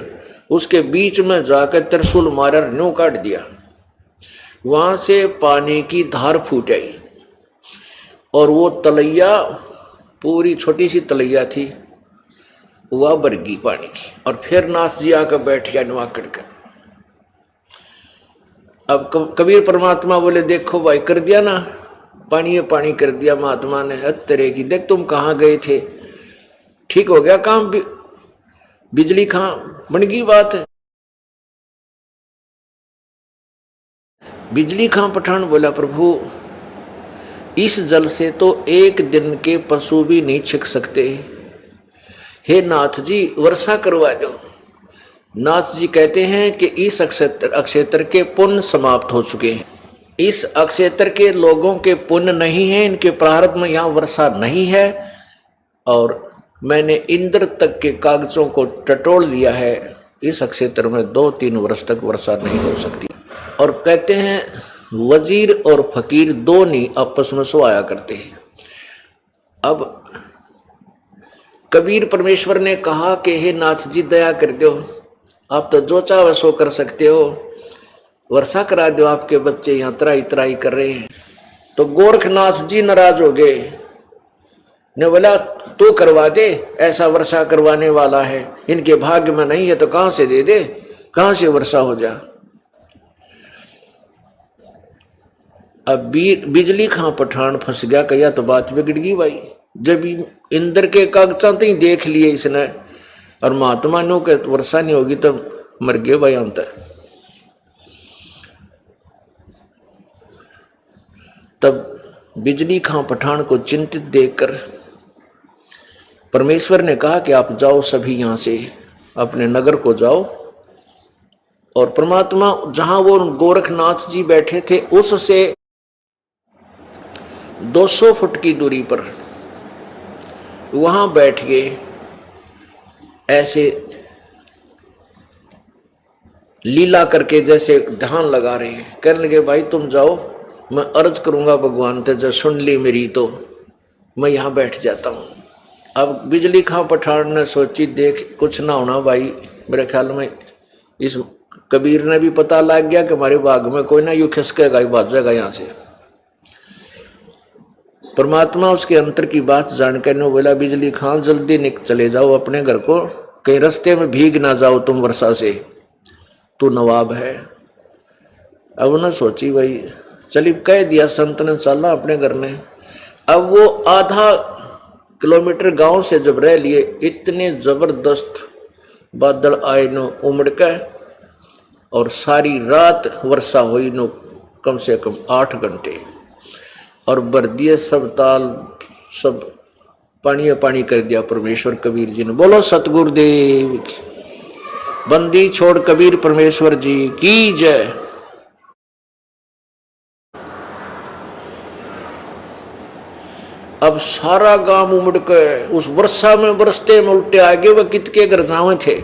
उसके बीच में जाकर त्रिशूल मारा, न्यू काट दिया। वहां से पानी की धार फूट आई और वो तलैया, पूरी छोटी सी तलैया थी, वह भर गई पानी की। और फिर नाथ जी आकर बैठ गया नुआकड़ कर। अब कबीर परमात्मा बोले, देखो भाई कर दिया ना, पानी कर दिया महात्मा ने, तेरे की देख तुम कहाँ गए थे, ठीक हो गया काम, बिजली खां बन गई बात है। बिजली खां पठान बोला, प्रभु इस जल से तो एक दिन के पशु भी नहीं छिक सकते, हे नाथ जी वर्षा करवा दो। नाथ जी कहते हैं कि इस अक्षेत्र के पुण्य समाप्त हो चुके हैं, इस अक्षेत्र के लोगों के पुण्य नहीं है, इनके प्रारब्ध में यहाँ वर्षा नहीं है, और मैंने इंद्र तक के कागजों को टटोल लिया है, इस क्षेत्र में 2-3 वर्ष तक वर्षा नहीं हो सकती। और कहते हैं वजीर और फकीर दो नहीं आपस में सोया करते हैं। अब कबीर परमेश्वर ने कहा कि हे नाथ जी दया कर दो, आप तो जो चाहो सो कर सकते हो, वर्षा करा दो, आपके बच्चे यहाँ त्राई त्राई कर रहे हैं। तो गोरखनाथ जी नाराज हो गए, ने बोला तू करवा दे, ऐसा वर्षा करवाने वाला है, इनके भाग्य में नहीं है तो कहां से दे दे, कहां से वर्षा हो जा। अब बिजली खां पठान फंस गया, कहिया तो बात बिगड़ गई भाई। जब इंद्र के कागजात ही देख लिए इसने और महात्मा नो के वर्षा नहीं होगी तो मर गए भाई अंत। तब बिजली खां पठान को चिंतित देखकर परमेश्वर ने कहा कि आप जाओ, सभी यहां से अपने नगर को जाओ। और परमात्मा जहां वो गोरखनाथ जी बैठे थे उससे 200 फुट की दूरी पर वहां बैठ गए, ऐसे लीला करके जैसे ध्यान लगा रहे हैं। कहने लगे भाई तुम जाओ, मैं अर्ज करूंगा भगवान ते, जब सुन ली मेरी तो मैं यहां बैठ जाता हूं। अब बिजली खां पठान ने सोची देख कुछ ना होना भाई, मेरे ख्याल में इस कबीर ने भी पता लग गया कि हमारे बाग में कोई ना यूं खिसकेगा ही भाजेगा यहां से। परमात्मा उसके अंतर की बात जानकर ने बोला बिजली खां जल्दी चले जाओ अपने घर को, कहीं रास्ते में भीग ना जाओ तुम वर्षा से, तू नवाब है। अब न सोची भाई, चली कह दिया संत ने, चला अपने घर में। अब वो आधा किलोमीटर गांव से जब रह लिए, इतने जबरदस्त बादल आए नो उमड़ के, और सारी रात वर्षा हुई नो कम से कम 8 घंटे, और भर दिए सब ताल, सब पानी पानी कर दिया परमेश्वर कबीर जी ने। बोलो सतगुरुदेव की, बंदी छोड़ कबीर परमेश्वर जी की जय। अब सारा गांव उमड़ के उस वर्षा में बरसते में उल्टे आगे वह कितके घर जावे थे,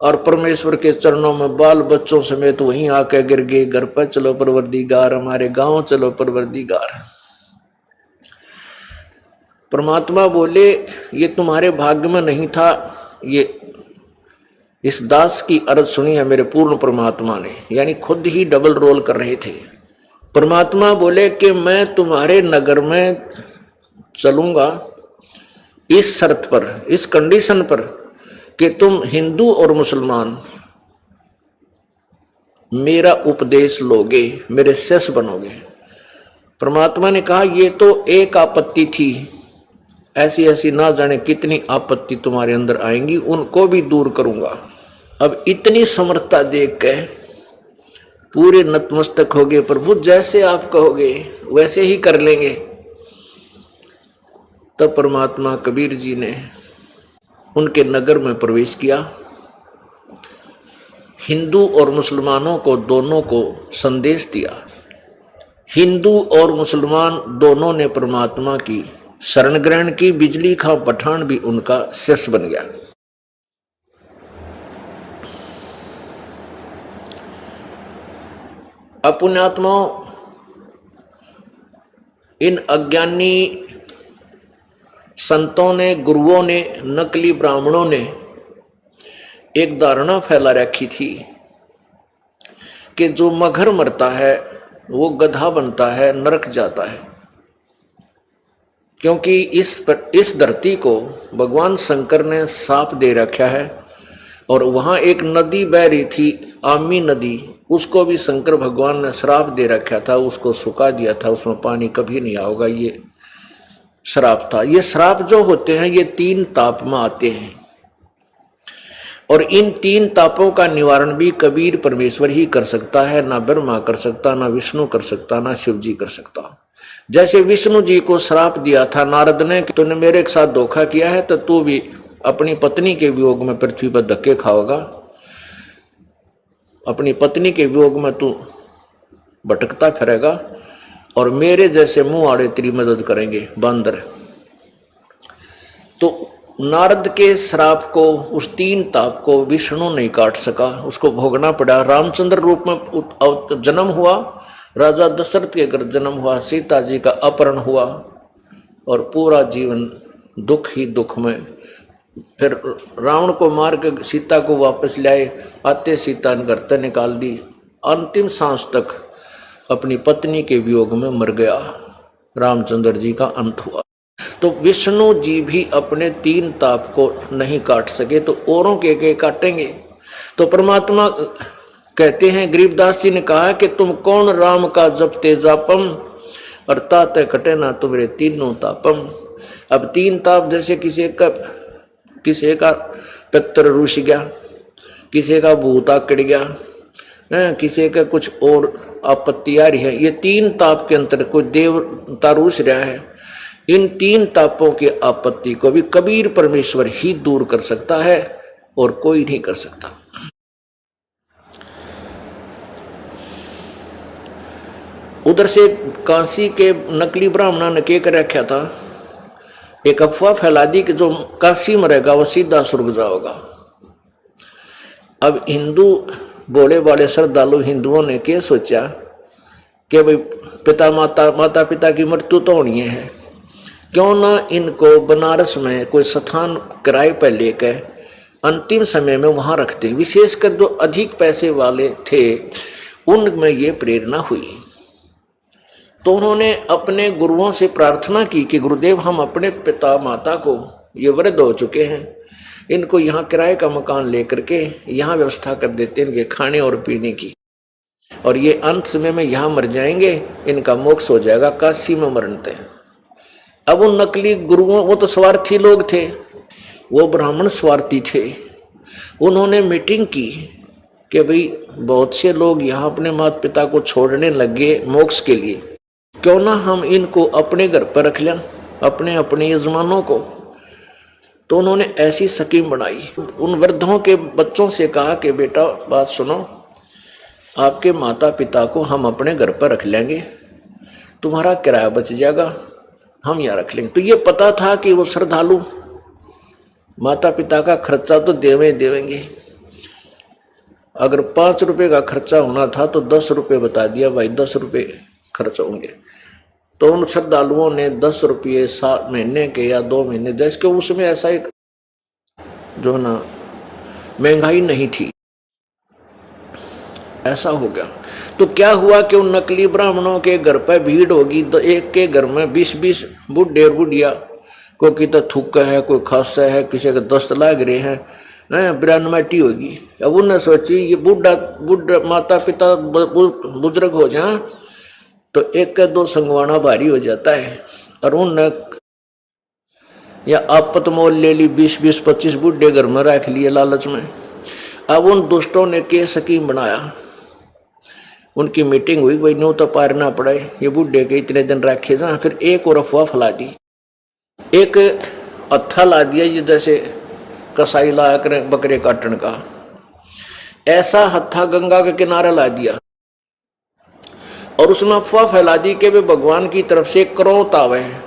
और परमेश्वर के चरणों में बाल बच्चों समेत वहीं आके गिर गए। घर पर चलो परवरदिगार, हमारे गांव चलो परवरदिगार। परमात्मा बोले ये तुम्हारे भाग्य में नहीं था। ये इस दास की अर्ज सुनी है मेरे पूर्ण परमात्मा ने, यानी खुद ही डबल रोल कर रहे थे। परमात्मा बोले कि मैं तुम्हारे नगर में चलूंगा इस शर्त पर, इस कंडीशन पर कि तुम हिंदू और मुसलमान मेरा उपदेश लोगे, मेरे शिष्य बनोगे। परमात्मा ने कहा ये तो एक आपत्ति थी, ऐसी ऐसी ना जाने कितनी आपत्ति तुम्हारे अंदर आएंगी, उनको भी दूर करूंगा। अब इतनी समर्थता देख के पूरे नतमस्तक हो गए, प्रभु जैसे आप कहोगे वैसे ही कर लेंगे। तब परमात्मा कबीर जी ने उनके नगर में प्रवेश किया। हिंदू और मुसलमानों को दोनों को संदेश दिया। हिंदू और मुसलमान दोनों ने परमात्मा की शरण ग्रहण की। बिजली खां पठान भी उनका शिष्य बन गया। पुण्यात्माओं, इन अज्ञानी संतों ने, गुरुओं ने, नकली ब्राह्मणों ने एक धारणा फैला रखी थी कि जो मगर मरता है वो गधा बनता है, नरक जाता है। क्योंकि इस धरती को भगवान शंकर ने साफ दे रखा है, और वहां एक नदी बह रही थी, आमी नदी, उसको भी शंकर भगवान ने श्राप दे रखा था, उसको सुखा दिया था, उसमें पानी कभी नहीं आएगा, ये श्राप था। ये श्राप जो होते हैं ये 3 ताप में आते हैं, और इन 3 तापों का निवारण भी कबीर परमेश्वर ही कर सकता है। ना ब्रह्मा कर सकता, ना विष्णु कर सकता, ना शिव जी कर सकता। जैसे विष्णु जी को श्राप दिया था नारद ने कि तूने मेरे साथ धोखा किया है तो तू भी अपनी पत्नी के वियोग में पृथ्वी पर धक्के खाओगा, अपनी पत्नी के वियोग में तू भटकता फिरेगा, और मेरे जैसे मुंह आड़े तेरी मदद करेंगे बंदर। तो नारद के श्राप को, उस 3 ताप को विष्णु नहीं काट सका, उसको भोगना पड़ा। रामचंद्र रूप में जन्म हुआ, राजा दशरथ के घर जन्म हुआ, सीता जी का अपहरण हुआ और पूरा जीवन दुख ही दुख में। फिर रावण को मार के सीता को वापस लाए, आते सीता ने घर से निकाल दी। अंतिम सांस तक अपनी पत्नी के वियोग में मर गया। रामचंद्र जी का अंत हुआ। तो विष्णु जी भी अपने 3 ताप को नहीं काट सके तो औरों के काटेंगे। तो परमात्मा कहते हैं, गरीबदास जी ने कहा कि तुम कौन राम का जपते जापम, और ताते कटे ना तुम्हारे 3 तापम। अब 3 ताप जैसे किसी का पितर रुस गया, किसी का भूत आकड़ गया, किसी का कुछ और आपत्ति आ रही है, ये 3 ताप के अंतर कोई देवता रुस रहा है। इन 3 तापों की आपत्ति को भी कबीर परमेश्वर ही दूर कर सकता है और कोई नहीं कर सकता। उधर से काशी के नकली ब्राह्मणा ने क्या कर रखा था, एक अफवाह फैला दी कि जो काशी में रहेगा वो सीधा स्वर्ग जाएगा। अब हिंदू बोले वाले श्रद्धालु हिंदुओं ने क्या सोचा कि भाई माता पिता की मृत्यु तो होनी है, क्यों ना इनको बनारस में कोई स्थान किराए पर लेकर अंतिम समय में वहां रखते। विशेषकर जो अधिक पैसे वाले थे उनमें ये प्रेरणा हुई। तो उन्होंने अपने गुरुओं से प्रार्थना की कि गुरुदेव, हम अपने पिता माता को, ये वृद्ध हो चुके हैं, इनको यहाँ किराए का मकान लेकर के यहाँ व्यवस्था कर देते हैं इनके खाने और पीने की, और ये अंत समय में यहाँ मर जाएंगे, इनका मोक्ष हो जाएगा, काशी में मरते। अब उन नकली गुरुओं, वो तो स्वार्थी लोग थे, वो ब्राह्मण स्वार्थी थे। उन्होंने मीटिंग की कि भाई बहुत से लोग यहाँ अपने माता पिता को छोड़ने लगे मोक्ष के लिए, क्यों ना हम इनको अपने घर पर रख लें, अपने अपने यजमानों को। तो उन्होंने ऐसी स्कीम बनाई। उन वृद्धों के बच्चों से कहा कि बेटा बात सुनो, आपके माता पिता को हम अपने घर पर रख लेंगे, तुम्हारा किराया बच जाएगा, हम यहाँ रख लेंगे। तो ये पता था कि वो श्रद्धालु माता पिता का खर्चा तो देवेंगे। अगर 5 रुपए का खर्चा होना था तो 10 रुपये बता दिया, भाई 10 रुपये खर्च होंगे। तो उन श्रद्धालुओं ने 10 रुपये 7 महीने के या 2 महीने, जैसे कि उसमें ऐसा एक जो ना महंगाई नहीं थी, ऐसा हो गया। तो क्या हुआ कि उन नकली ब्राह्मणों के घर पर भीड़ होगी, तो एक के घर में 20-20 बुढ़े और बुढ़िया, कोई तो थूका है, कोई खांसा है, किसी के दस्त लाग रहे हैं, बिरानमाटी होगी। अब उन्होंने सोची ये बुढ़ा माता पिता बुजुर्ग हो जाए तो 1-2 संगवाना भारी हो जाता है, और उन या आपत मोल ले ली, 20-25 बुढ़े घर में रख लिए लालच में। अब उन दुष्टों ने के स्कीम बनाया, उनकी मीटिंग हुई, भाई नो तो पारना पड़े, ये बुढ़े के इतने दिन रखे जा। फिर एक और अफवाह फैला दी, एक हत्था ला दिया, ये जैसे कसाई लाया करें बकरे काटने का, ऐसा हत्था गंगा के किनारे ला दिया, और उसमें अफवाह फैला दी कि वे भगवान की तरफ से क्रोत आवे है,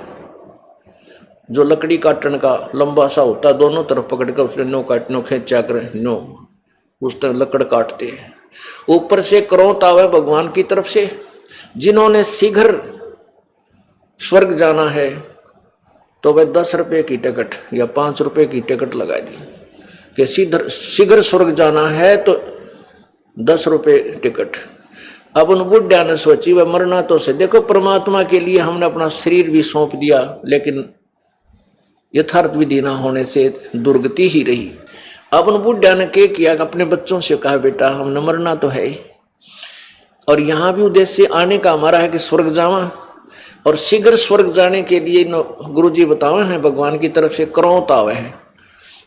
जो लकड़ी काटने का लंबा सा होता, दोनों तरफ पकड़ कर उसने नो काटनो खींचा कर नो उस तरह लकड़ काटते हैं। ऊपर से क्रोत आवे भगवान की तरफ से, जिन्होंने शीघ्र स्वर्ग जाना है तो वह 10 रुपये की टिकट या 5 रुपये की टिकट लगा दी कि शीघ्र स्वर्ग जाना है तो 10 रुपये टिकट। अब उन बुढ़िया ने सोची वह मरना तो से, देखो परमात्मा के लिए हमने अपना शरीर भी सौंप दिया, लेकिन यथार्थ विधि ना होने से दुर्गति ही रही। अब उन बुढ़िया ने क्या किया, अपने बच्चों से कहा बेटा हमने मरना तो है, और यहाँ भी उद्देश्य आने का हमारा है कि स्वर्ग जावा, और शीघ्र स्वर्ग जाने के लिए गुरु जी बतावे हैं भगवान की तरफ से क्रोध आवे है,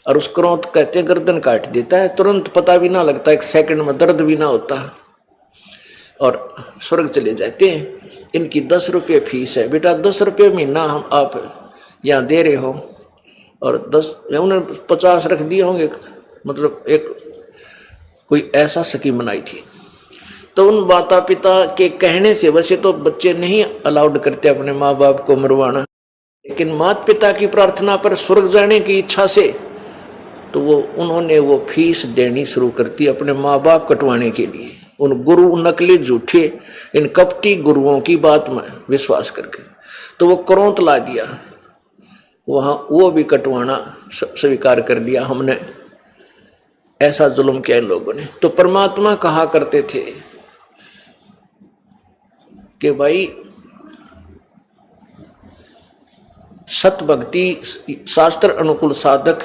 और उस क्रोध कहते हैं गर्दन काट देता है, तुरंत पता भी ना लगता, 1 सेकंड में दर्द भी ना होता, और स्वर्ग चले जाते हैं। इनकी 10 रुपये फीस है, बेटा 10 रुपये महीना हम आप यहाँ दे रहे हो, और 10 उन्हें 50 रख दिए होंगे, मतलब एक कोई ऐसा स्कीम बनाई थी। तो उन माता पिता के कहने से, वैसे तो बच्चे नहीं अलाउड करते अपने माँ बाप को मरवाना, लेकिन माता पिता की प्रार्थना पर स्वर्ग जाने की इच्छा से तो उन्होंने वो फीस देनी शुरू कर दी अपने माँ बाप कटवाने के लिए, उन गुरु नकली झूठे इन कपटी गुरुओं की बात में विश्वास करके। तो वो क्रोध ला दिया, वहां वो भी कटवाना स्वीकार कर लिया। हमने ऐसा जुल्म किया इन लोगों ने। तो परमात्मा कहा करते थे कि भाई सत भक्ति शास्त्र अनुकूल साधक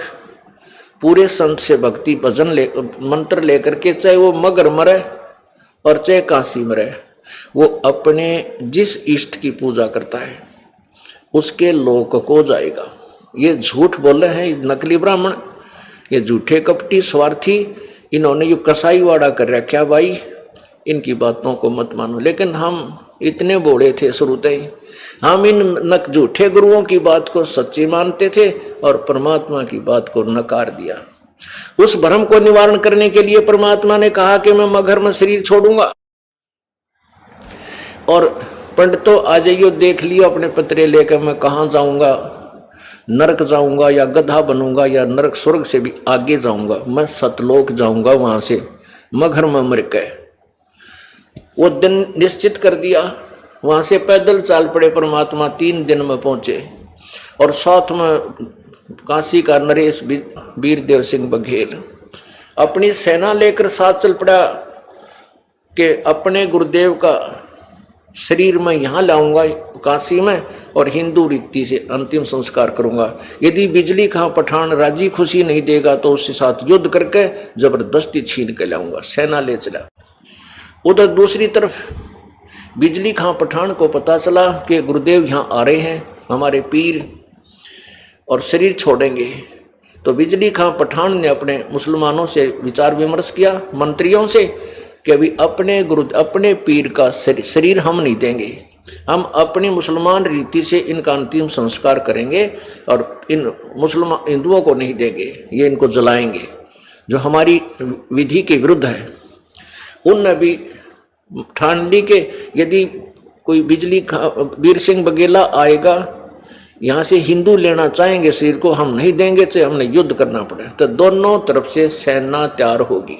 पूरे संत से भक्ति भजन मंत्र लेकर के, चाहे वो मगर मरे और चाहे काशी मरे, वो अपने जिस इष्ट की पूजा करता है उसके लोक को जाएगा। ये झूठ बोले हैं नकली ब्राह्मण, ये झूठे कपटी स्वार्थी, इन्होंने ये कसाईवाड़ा कर रखा भाई, इनकी बातों को मत मानो। लेकिन हम इतने बोले थे शुरूते ही, हम इन झूठे गुरुओं की बात को सच्ची मानते थे और परमात्मा की बात को नकार दिया। उस भ्रम को निवारण करने के लिए परमात्मा ने कहा कि मैं मगर में शरीर छोड़ूंगा और पंडितों आ जाइयो, देख लियो अपने पत्रे लेकर मैं कहाँ जाऊंगा, नरक जाऊंगा या गधा बनूंगा या नरक स्वर्ग से भी आगे जाऊंगा, मैं सतलोक जाऊंगा, वहां से मगर में मर के। वो दिन निश्चित कर दिया, वहां से पैदल चाल पड़े परमात्मा, 3 दिन में पहुंचे और साथ में काशी का नरेश वीरदेव सिंह बघेल अपनी सेना लेकर साथ चल पड़ा कि अपने गुरुदेव का शरीर में यहाँ लाऊंगा काशी में और हिंदू रीति से अंतिम संस्कार करूंगा। यदि बिजली खां पठान राजी खुशी नहीं देगा तो उसके साथ युद्ध करके जबरदस्ती छीन के लाऊंगा। सेना ले चला। उधर दूसरी तरफ बिजली खां पठान को पता चला कि गुरुदेव यहाँ आ रहे हैं, हमारे पीर, और शरीर छोड़ेंगे। तो बिजली खां पठान ने अपने मुसलमानों से विचार विमर्श किया, मंत्रियों से, कि अभी अपने पीर का शरीर हम नहीं देंगे, हम अपनी मुसलमान रीति से इनका अंतिम संस्कार करेंगे और इन मुसलमान हिंदुओं को नहीं देंगे, ये इनको जलाएंगे, जो हमारी विधि के विरुद्ध है। उनने भी ठान ली कि यदि कोई वीर सिंह बघेला आएगा यहाँ से हिंदू लेना चाहेंगे शरीर को, हम नहीं देंगे, चाहे हमने युद्ध करना पड़े। तो दोनों तरफ से सेना तैयार होगी।